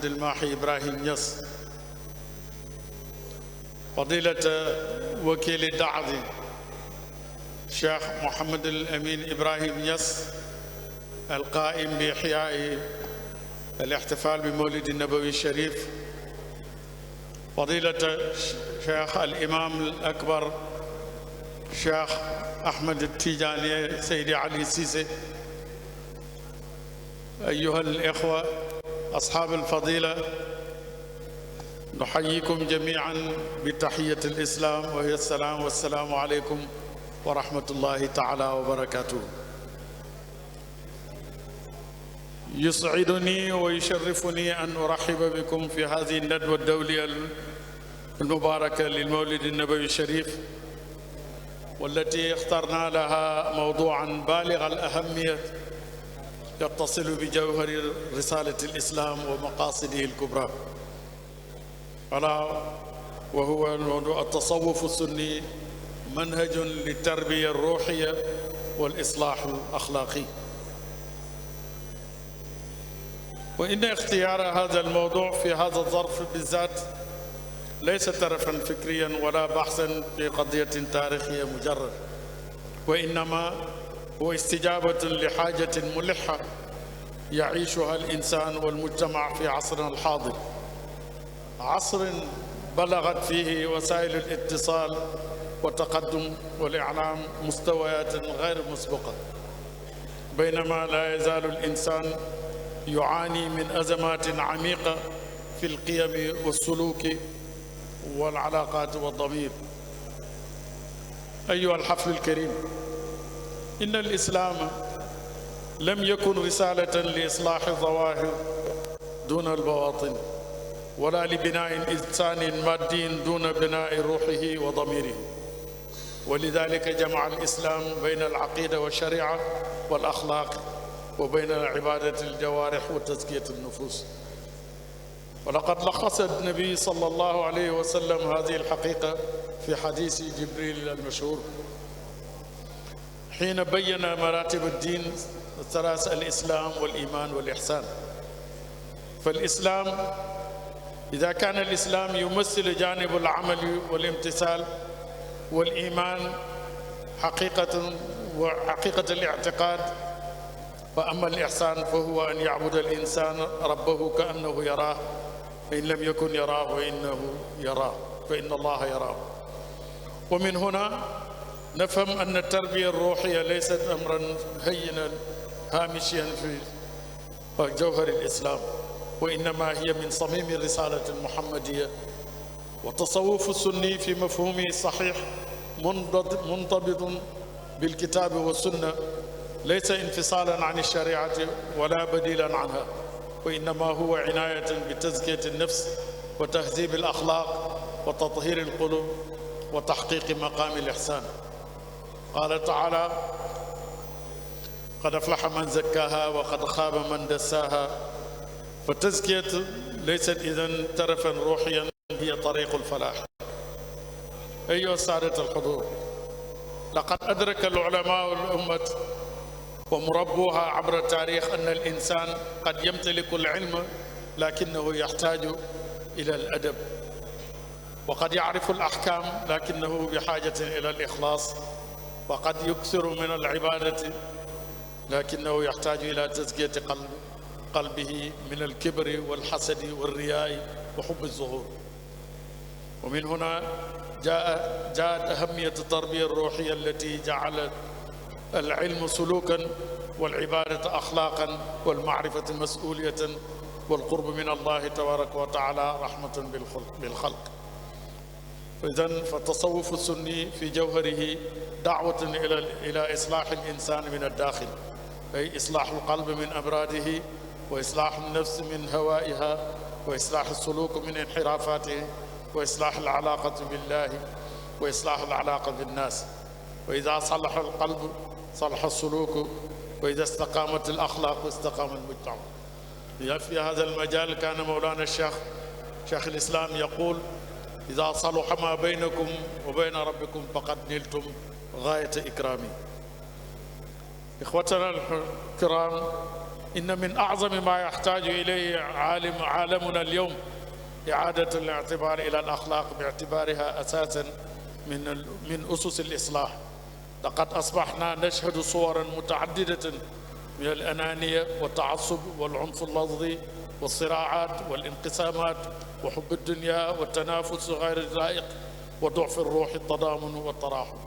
محمد الماحي إبراهيم يس، فضيلة وكيل الدعوة الشيخ محمد الأمين إبراهيم يس القائم بإحياء الاحتفال بمولد النبوي الشريف، فضيلة الشيخ الإمام الأكبر الشيخ أحمد التيجاني سيدي علي سيسي، أيها الإخوة أصحاب الفضيلة، نحييكم جميعا بتحية الإسلام وهي السلام، والسلام عليكم ورحمة الله تعالى وبركاته. يسعدني ويشرفني أن أرحب بكم في هذه الندوة الدولية المباركة للمولد النبوي الشريف، والتي اخترنا لها موضوعا بالغ الأهمية يتصل بجوهر رسالة الإسلام ومقاصده الكبرى، ألا وهو موضوع التصوف السني منهج للتربية الروحية والإصلاح الأخلاقي. وإن اختيار هذا الموضوع في هذا الظرف بالذات ليس طرفا فكريا ولا بحثا في قضية تاريخية مجرد، وإنما هو استجابة لحاجة ملحة يعيشها الإنسان والمجتمع في عصرنا الحاضر، عصر بلغت فيه وسائل الاتصال والتقدم والإعلام مستويات غير مسبقة، بينما لا يزال الإنسان يعاني من أزمات عميقة في القيم والسلوك والعلاقات والضمير. أيها الحفل الكريم، إن الإسلام لم يكن رسالة لإصلاح الظواهر دون البواطن، ولا لبناء إنسان مادي دون بناء روحه وضميره، ولذلك جمع الإسلام بين العقيدة والشريعة والأخلاق، وبين عبادة الجوارح وتزكية النفوس. ولقد لخص النبي صلى الله عليه وسلم هذه الحقيقة في حديث جبريل المشهور حين بين مراتب الدين الثلاث: الإسلام والإيمان والإحسان. فالإسلام إذا كان الإسلام يمثل جانب العمل والامتثال، والإيمان حقيقة الاعتقاد، فأما الإحسان فهو أن يعبد الإنسان ربه كأنه يراه، فإن لم يكن يراه فإن الله يراه. ومن هنا نفهم أن التربية الروحية ليست أمرا هينا هامشيا في جوهر الإسلام، وإنما هي من صميم الرسالة المحمدية. والتصوف السني في مفهومه الصحيح منضبط بالكتاب والسنة، ليس انفصالا عن الشريعة ولا بديلا عنها، وإنما هو عناية بتزكية النفس وتهذيب الأخلاق وتطهير القلوب وتحقيق مقام الإحسان. قال تعالى: قد أفلح من زكاها وقد خاب من دساها. فالتزكية ليست إذن ترفا روحيا، هي طريق الفلاح. أيها السادة الحضور، لقد أدرك العلماء الأمة ومربوها عبر التاريخ أن الإنسان قد يمتلك العلم لكنه يحتاج إلى الأدب، وقد يعرف الأحكام لكنه بحاجة إلى الإخلاص، وقد يكثر من العبادة لكنه يحتاج إلى تزكية قلبه من الكبر والحسد والرياء وحب الظهور. ومن هنا جاءت أهمية التربية الروحية التي جعلت العلم سلوكا، والعبادة أخلاقا، والمعرفة مسؤولية، والقرب من الله تبارك وتعالى رحمة بالخلق. فإذن فالتصوف السني في جوهره دعوة إلى إصلاح الإنسان من الداخل، أي إصلاح القلب من أمراضه، وإصلاح النفس من هوائها، وإصلاح السلوك من انحرافاته، وإصلاح العلاقة بالله، وإصلاح العلاقة بالناس. وإذا صلح القلب صلح السلوك، وإذا استقامت الأخلاق استقام المجتمع. في هذا المجال كان مولانا شيخ الإسلام يقول: إذا صلح ما بينكم وبين ربكم فقد نلتم غاية إكرامي. إخوتنا الكرام، إن من أعظم ما يحتاج إليه عالمنا اليوم إعادة الاعتبار إلى الأخلاق باعتبارها أساسا من أسس الإصلاح. لقد أصبحنا نشهد صورا متعددة من الأنانية والتعصب والعنف اللفظي والصراعات والانقسامات وحب الدنيا والتنافس غير اللائق وضعف الروح التضامن والتراحم.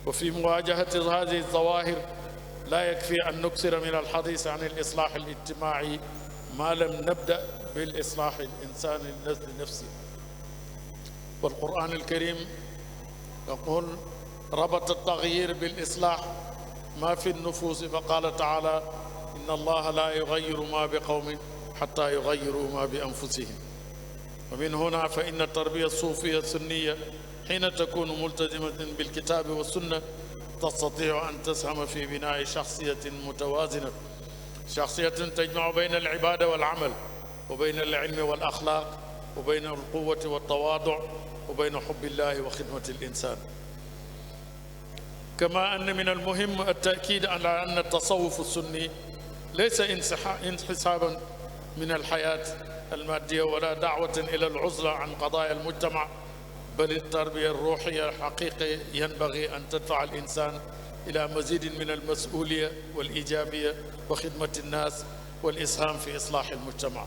وفي مواجهة هذه الظواهر لا يكفي أن نكثر من الحديث عن الإصلاح الاجتماعي ما لم نبدأ بالإصلاح الإنساني لنفسه. والقرآن الكريم يقول ربط التغيير بالإصلاح ما في النفوس، فقال تعالى إن الله لا يغير ما بقوم حتى يغيروا ما بأنفسهم. ومن هنا فإن التربية الصوفية السنية حين تكون ملتزمة بالكتاب والسنة تستطيع أن تسهم في بناء شخصية متوازنة، شخصية تجمع بين العبادة والعمل، وبين العلم والأخلاق، وبين القوة والتواضع، وبين حب الله وخدمة الإنسان. كما أن من المهم التأكيد على أن التصوف السني ليس انحسابا من الحياة المادية ولا دعوة إلى العزلة عن قضايا المجتمع، بل التربية الروحية حقيقة ينبغي أن تدفع الإنسان إلى مزيد من المسؤولية والإيجابية وخدمة الناس والإسهام في إصلاح المجتمع.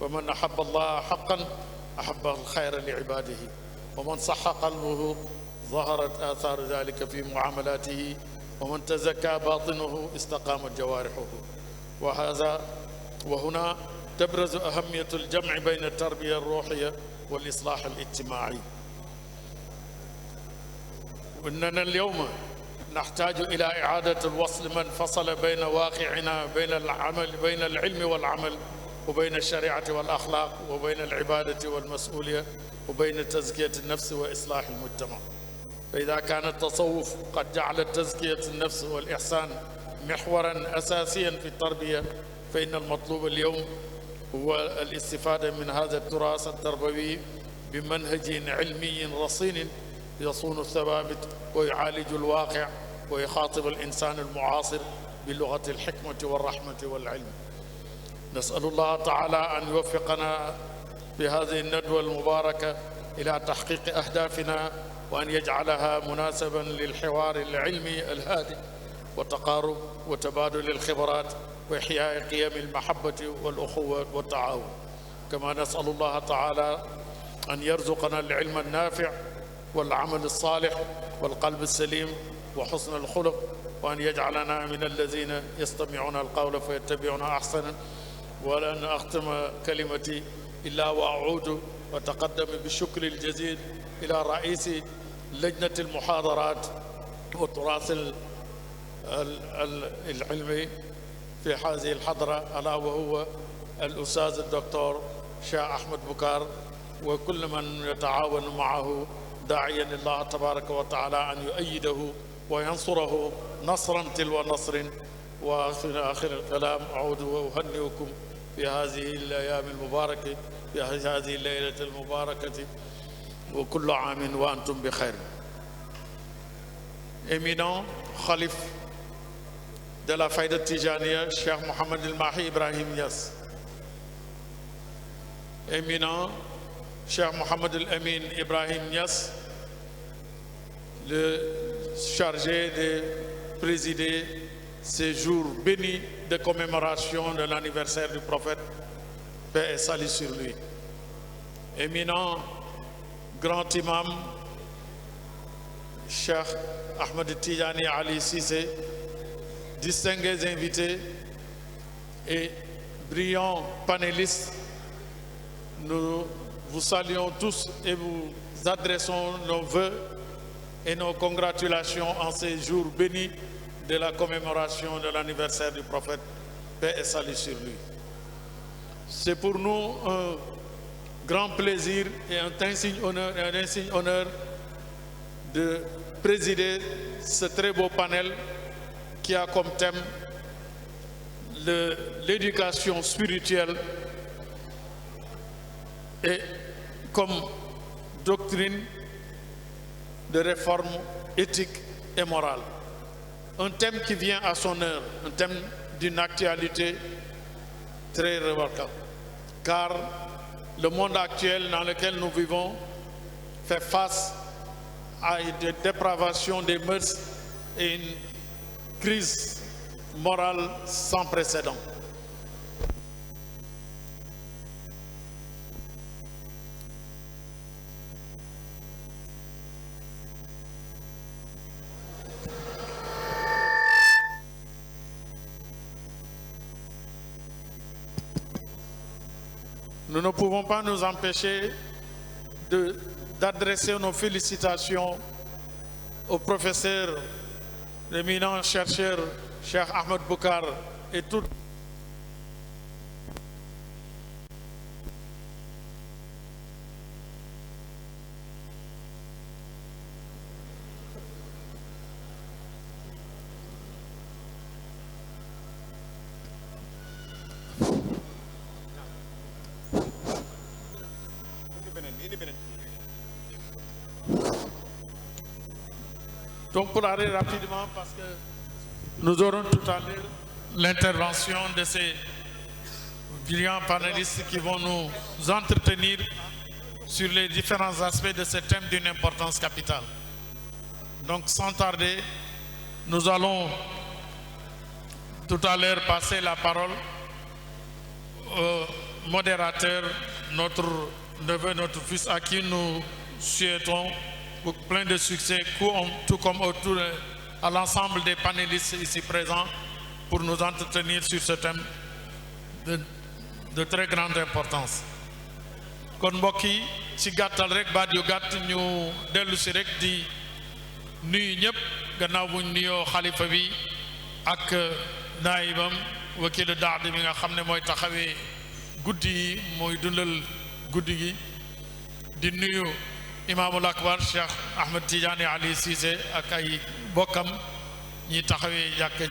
فمن أحب الله حقا أحب الخير لعباده، ومن صح قلبه ظهرت آثار ذلك في معاملاته، ومن تزكى باطنه استقامت جوارحه. وهنا تبرز أهمية الجمع بين التربية الروحية والإصلاح الاجتماعي. وإننا اليوم نحتاج إلى إعادة الوصل ما انفصل بين واقعنا بين العلم والعمل، وبين الشريعة والأخلاق، وبين العبادة والمسؤولية، وبين تزكية النفس وإصلاح المجتمع. فإذا كان التصوف قد جعل تزكية النفس والإحسان محورا أساسيا في التربية، فإن المطلوب اليوم هو الاستفادة من هذا التراث التربوي بمنهج علمي رصين يصون الثوابت ويعالج الواقع ويخاطب الإنسان المعاصر بلغة الحكمة والرحمة والعلم. نسأل الله تعالى أن يوفقنا في هذه الندوة المباركة إلى تحقيق أهدافنا، وأن يجعلها مناسبا للحوار العلمي الهادئ وتقارب وتبادل الخبرات وإحياء قيم المحبة والأخوة والتعاون. كما نسأل الله تعالى أن يرزقنا العلم النافع والعمل الصالح والقلب السليم وحسن الخلق، وأن يجعلنا من الذين يستمعون القول فيتبعون أحسنه. ولن أختم كلمتي إلا وأعود وتقدم بالشكر الجزيل إلى رئيس لجنة المحاضرات والتراث العلمي في هذه الحضرة، ألا وهو الأستاذ الدكتور شاه أحمد بكار، وكل من يتعاون معه، داعيا الله تبارك وتعالى أن يؤيده وينصره نصرا تلو نصر. وفي آخر الكلام أعود وأهنئكم في هذه الأيام المباركة، في هذه الليلة المباركة، وكل عام وأنتم بخير. Éminent Khalif de la Faïda Tijaniya, Cheikh Mohamed El Mahi Ibrahim Niass. Éminent Cheikh Mohamed El Amin Ibrahim Niass, le chargé de présider ces jours bénis de commémoration de l'anniversaire du prophète, paix et salut sur lui. Éminent grand imam Cheikh Ahmed Tijani Ali Cissé, distingués invités et brillants panélistes, nous vous saluons tous et vous adressons nos vœux et nos congratulations en ces jours bénis de la commémoration de l'anniversaire du prophète, paix et salut sur lui. C'est pour nous un grand plaisir et un insigne honneur de présider ce très beau panel qui a comme thème l'éducation spirituelle et comme doctrine de réforme éthique et morale. Un thème qui vient à son heure, un thème d'une actualité très remarquable. Car le monde actuel dans lequel nous vivons fait face à une dépravation des mœurs et une crise morale sans précédent. Nous ne pouvons pas nous empêcher d'adresser nos félicitations au professeur, l'éminent chercheur Cheikh Ahmed Boucar et tout. Donc pour aller rapidement, parce que nous aurons tout à l'heure l'intervention de ces brillants panélistes qui vont nous entretenir sur les différents aspects de ce thème d'une importance capitale. Donc sans tarder, nous allons tout à l'heure passer la parole au modérateur, notre neveu, notre fils, à qui nous souhaitons plein de succès, tout comme autour à l'ensemble des panélistes ici présents pour nous entretenir sur ce thème de très grande importance. kon mbokk yi ci gàttal rek baat yu gàtt ñu dellu si rek di nuyu ñëpp gannaaw buñ nuyoo xalifa bi ak naayibam wakilu daadi bi nga xam ne mooy taxawee guddi yi mooy dundal guddi gi di nuyu imaamul akbar Cheikh Ahmed Tidiane Ali Cissé ak ay bokkam ñi taxawee jàkka